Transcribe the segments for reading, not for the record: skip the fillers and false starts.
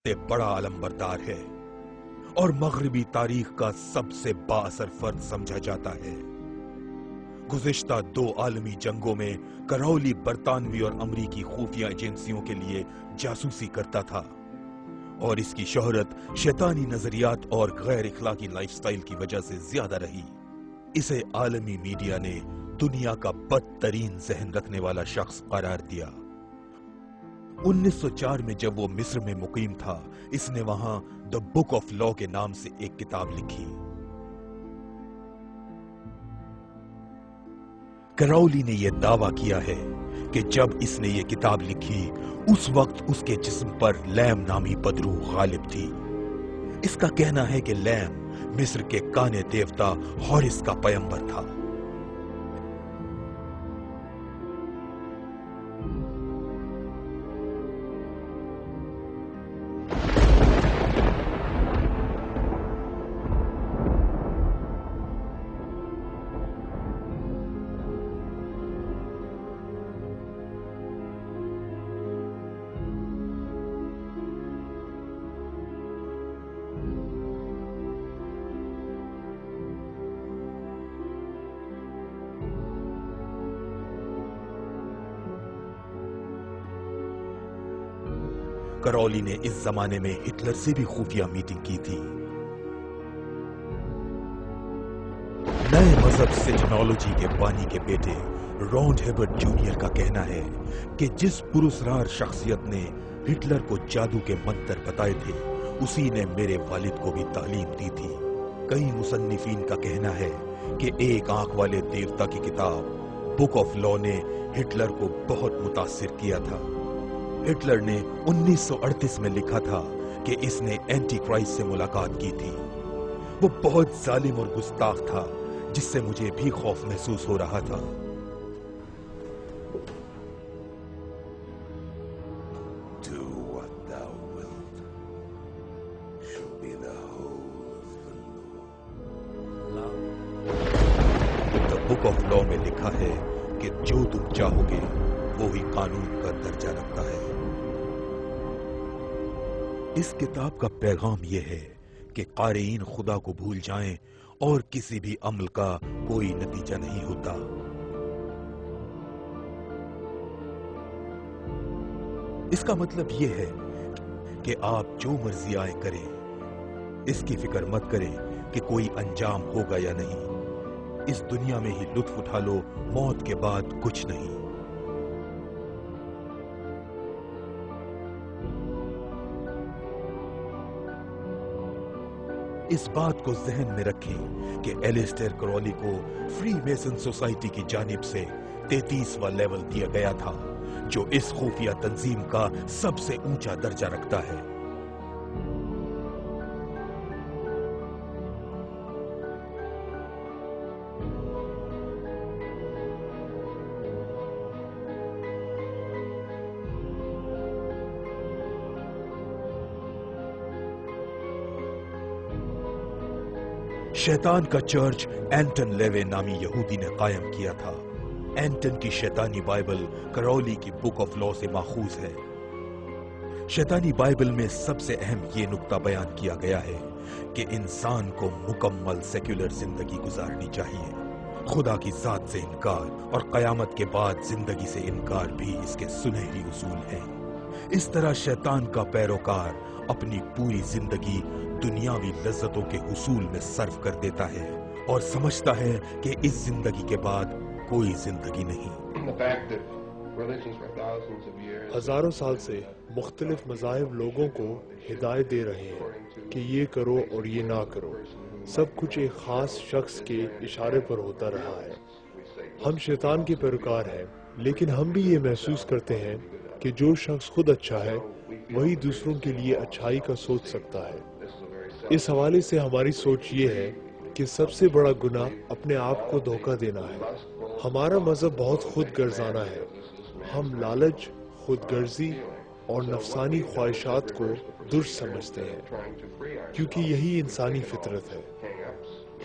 سے بڑا علمبردار ہے اور مغربی تاریخ کا سب سے بااثر فرد سمجھا جاتا ہے۔ گزشتہ 2 عالمی جنگوں میں کراؤلی برطانوی اور امریکی خفیہ ایجنسیوں کے لیے جاسوسی کرتا تھا اور اس کی شہرت شیطانی نظریات اور غیر اخلاقی لائف سٹائل کی وجہ سے زیادہ رہی۔ اسے عالمی میڈیا نے دنیا کا بدترین ذہن رکھنے والا شخص قرار دیا۔ 1904 میں جب وہ مصر میں مقیم تھا، اس نے وہاں دی بک آف لا کے نام سے ایک کتاب لکھی۔ کراؤلی نے یہ دعویٰ کیا ہے کہ جب اس نے یہ کتاب لکھی اس وقت اس کے جسم پر لیم نامی بدروح غالب تھی۔ اس کا کہنا ہے کہ لیم مصر کے کانے دیوتا ہورس کا پیمبر تھا۔ کراؤلی نے اس زمانے میں ہٹلر سے بھی خفیہ میٹنگ کی تھی۔ نئے مذہب سیجنالوجی کے بانی کے بیٹے رونڈ ہیبرٹ جونیئر کا کہنا ہے کہ جس پراسرار شخصیت نے ہٹلر کو جادو کے منتر بتائے تھے اسی نے میرے والد کو بھی تعلیم دی تھی۔ کئی مصنفین کا کہنا ہے کہ ایک آنکھ والے دیوتا کی کتاب بک آف لا نے ہٹلر کو بہت متاثر کیا تھا۔ ہٹلر نے 1938 میں لکھا تھا کہ اس نے اینٹی کرائسٹ سے ملاقات کی تھی۔ وہ بہت ظالم اور گستاخ تھا جس سے مجھے بھی خوف محسوس ہو رہا تھا۔ بک آف لا میں لکھا ہے کہ جو تم چاہو گے وہی قانون کا درجہ رکھتا ہے۔ اس کتاب کا پیغام یہ ہے کہ قارئین خدا کو بھول جائیں اور کسی بھی عمل کا کوئی نتیجہ نہیں ہوتا۔ اس کا مطلب یہ ہے کہ آپ جو مرضی آئے کریں، اس کی فکر مت کریں کہ کوئی انجام ہوگا یا نہیں۔ اس دنیا میں ہی لطف اٹھا لو، موت کے بعد کچھ نہیں۔ اس بات کو ذہن میں رکھیں کہ ایلیسٹر کراؤلی کو فری میسن سوسائٹی کی جانب سے 33واں لیول دیا گیا تھا، جو اس خفیہ تنظیم کا سب سے اونچا درجہ رکھتا ہے۔ شیطان کا چرچ اینٹن لیوے نامی یہودی نے قائم کیا تھا۔ اینٹن کی شیطانی بائبل کراؤلی کی بک آف لا سے ماخوذ ہے۔ شیطانی بائبل میں سب سے اہم یہ نقطہ بیان کیا گیا ہے کہ انسان کو مکمل سیکولر زندگی گزارنی چاہیے۔ خدا کی ذات سے انکار اور قیامت کے بعد زندگی سے انکار بھی اس کے سنہری اصول ہیں۔ اس طرح شیطان کا پیروکار اپنی پوری زندگی دنیاوی لذتوں کے حصول میں صرف کر دیتا ہے اور سمجھتا ہے کہ اس زندگی کے بعد کوئی زندگی نہیں۔ ہزاروں سال سے مختلف مذاہب لوگوں کو ہدایت دے رہے ہیں کہ یہ کرو اور یہ نہ کرو۔ سب کچھ ایک خاص شخص کے اشارے پر ہوتا رہا ہے۔ ہم شیطان کے پیروکار ہیں، لیکن ہم بھی یہ محسوس کرتے ہیں کہ جو شخص خود اچھا ہے وہی دوسروں کے لیے اچھائی کا سوچ سکتا ہے۔ اس حوالے سے ہماری سوچ یہ ہے کہ سب سے بڑا گناہ اپنے آپ کو دھوکہ دینا ہے۔ ہمارا مذہب بہت خود غرضانہ ہے۔ ہم لالچ، خود غرضی اور نفسانی خواہشات کو درست سمجھتے ہیں کیونکہ یہی انسانی فطرت ہے۔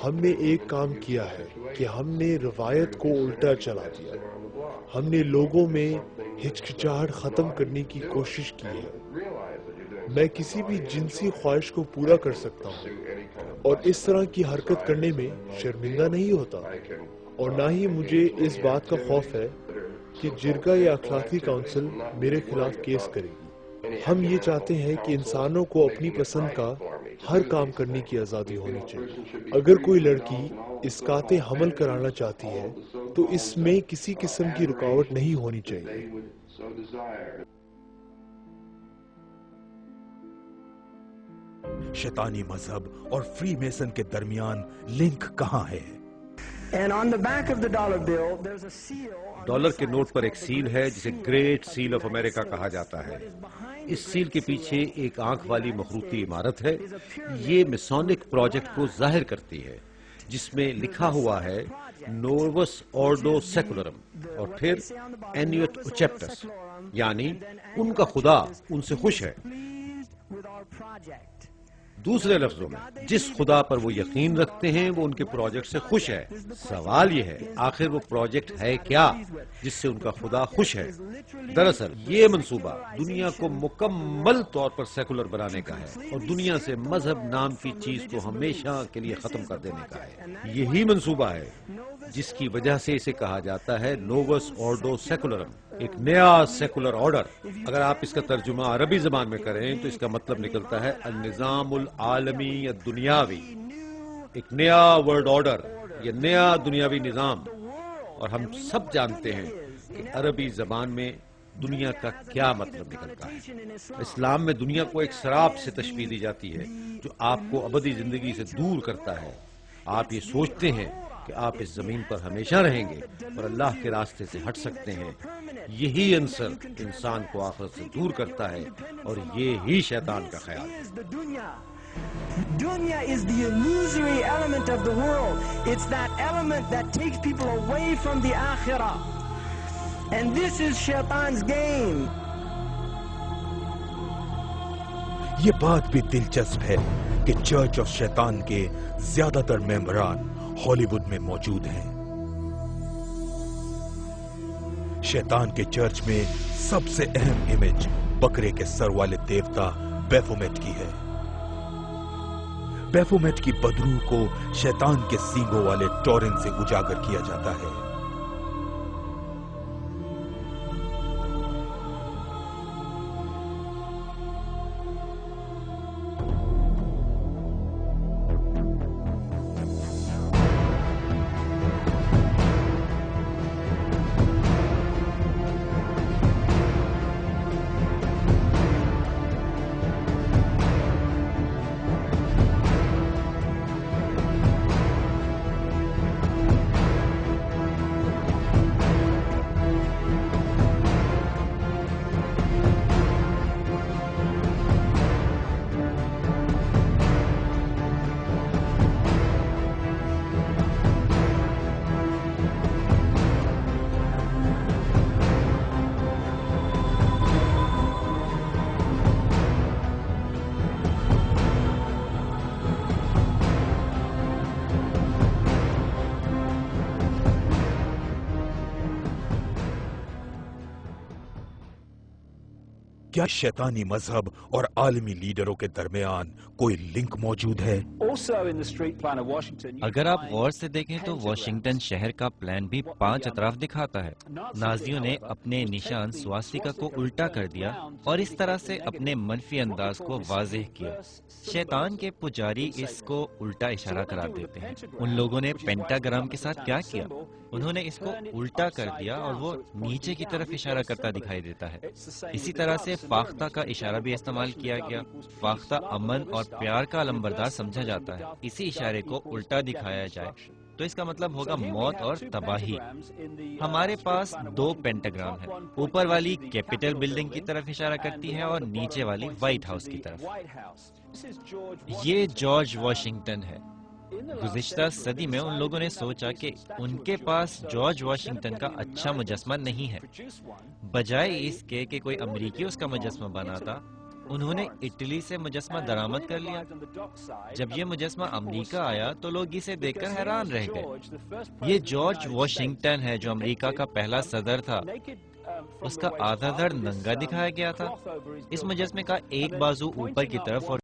ہم نے ایک کام کیا ہے کہ ہم نے روایت کو الٹا چلا دیا۔ ہم نے لوگوں میں ہچکچاہٹ ختم کرنے کی کوشش کی ہے۔ میں کسی بھی جنسی خواہش کو پورا کر سکتا ہوں اور اس طرح کی حرکت کرنے میں شرمندہ نہیں ہوتا، اور نہ ہی مجھے اس بات کا خوف ہے کہ جرگہ یا اخلاقی کونسل میرے خلاف کیس کرے گی۔ ہم یہ چاہتے ہیں کہ انسانوں کو اپنی پسند کا ہر کام کرنے کی آزادی ہونی چاہیے۔ اگر کوئی لڑکی اسقاط حمل کرانا چاہتی ہے تو اس میں کسی قسم کی رکاوٹ نہیں ہونی چاہیے۔ شیطانی مذہب اور فری میسن کے درمیان لنک کہاں ہے؟ ڈالر کے نوٹ پر ایک سیل ہے جسے گریٹ سیل آف امریکہ کہا جاتا ہے۔ اس سیل کے پیچھے ایک آنکھ والی مخروطی عمارت ہے۔ یہ میسونک پروجیکٹ کو ظاہر کرتی ہے، جس میں لکھا ہوا ہے نووس آرڈو سیکولرم اور پھر اینیوٹ اوچیپٹس، یعنی ان کا خدا ان سے خوش ہے۔ دوسرے لفظوں میں جس خدا پر وہ یقین رکھتے ہیں وہ ان کے پروجیکٹ سے خوش ہے۔ سوال یہ ہے آخر وہ پروجیکٹ ہے کیا جس سے ان کا خدا خوش ہے؟ دراصل یہ منصوبہ دنیا کو مکمل طور پر سیکولر بنانے کا ہے اور دنیا سے مذہب نام کی چیز کو ہمیشہ کے لیے ختم کر دینے کا ہے۔ یہی منصوبہ ہے جس کی وجہ سے اسے کہا جاتا ہے نووس آرڈو سیکولرم، ایک نیا سیکولر آرڈر۔ اگر آپ اس کا ترجمہ عربی زبان میں کریں تو اس کا مطلب نکلتا ہے النظام العالمی الدنیاوی، ایک نیا ورلڈ آرڈر یا نیا دنیاوی نظام۔ اور ہم سب جانتے ہیں کہ عربی زبان میں دنیا کا کیا مطلب نکلتا ہے۔ اسلام میں دنیا کو ایک سراب سے تشبیہ دی جاتی ہے جو آپ کو ابدی زندگی سے دور کرتا ہے۔ آپ یہ سوچتے ہیں کہ آپ اس زمین پر ہمیشہ رہیں گے اور اللہ کے راستے سے ہٹ سکتے ہیں۔ یہی عنصر انسان کو آخرت سے دور کرتا ہے اور یہی شیطان کا خیال ہے۔ Dunya is the illusory element of the world. It's that element that takes people away from the akhirah. And this is Shaitan's game. یہ بات بھی دلچسپ ہے کہ چرچ آف شیطان کے زیادہ تر ممبران ہالی ووڈ میں موجود ہیں۔ شیطان کے چرچ میں سب سے اہم امیج بکرے کے سر والے دیوتا بیفومیٹ کی ہے۔ بیفومیٹ کی بدروح کو شیطان کے سینگوں والے ٹورن سے اجاگر کیا جاتا ہے۔ کیا شیطانی مذہب اور عالمی لیڈروں کے درمیان کوئی لنک موجود ہے؟ اگر آپ غور سے دیکھیں تو واشنگٹن شہر کا پلان بھی 5 اطراف دکھاتا ہے۔ نازیوں نے اپنے نشان سواسٹیکا کو الٹا کر دیا اور اس طرح سے اپنے منفی انداز کو واضح کیا۔ شیطان کے پجاری اس کو الٹا اشارہ قرار دیتے ہیں۔ ان لوگوں نے پینٹاگرام کے ساتھ کیا کیا؟ انہوں نے اس کو الٹا کر دیا اور وہ نیچے کی طرف اشارہ کرتا دکھائی دیتا ہے۔ اسی طرح سے فاختہ کا اشارہ بھی استعمال کیا گیا۔ فاختہ امن اور پیار کا علمبردار سمجھا جاتا ہے۔ اسی اشارے کو الٹا دکھایا جائے تو اس کا مطلب ہوگا موت اور تباہی۔ ہمارے پاس 2 پینٹاگرام ہیں۔ اوپر والی کیپٹل بلڈنگ کی طرف اشارہ کرتی ہے اور نیچے والی وائٹ ہاؤس کی طرف۔ یہ جارج واشنگٹن ہے۔ گزشتہ صدی میں ان لوگوں نے سوچا کہ ان کے پاس جارج واشنگٹن کا اچھا مجسمہ نہیں ہے۔ بجائے اس کے کہ کوئی امریکی اس کا مجسمہ بناتا، انہوں نے اٹلی سے مجسمہ درآمد کر لیا۔ جب یہ مجسمہ امریکہ آیا تو لوگ اسے دیکھ کر حیران رہ گئے۔ یہ جارج واشنگٹن ہے جو امریکہ کا پہلا صدر تھا۔ اس کا آدھا دھڑ ننگا دکھایا گیا تھا۔ اس مجسمے کا ایک بازو اوپر کی طرف اور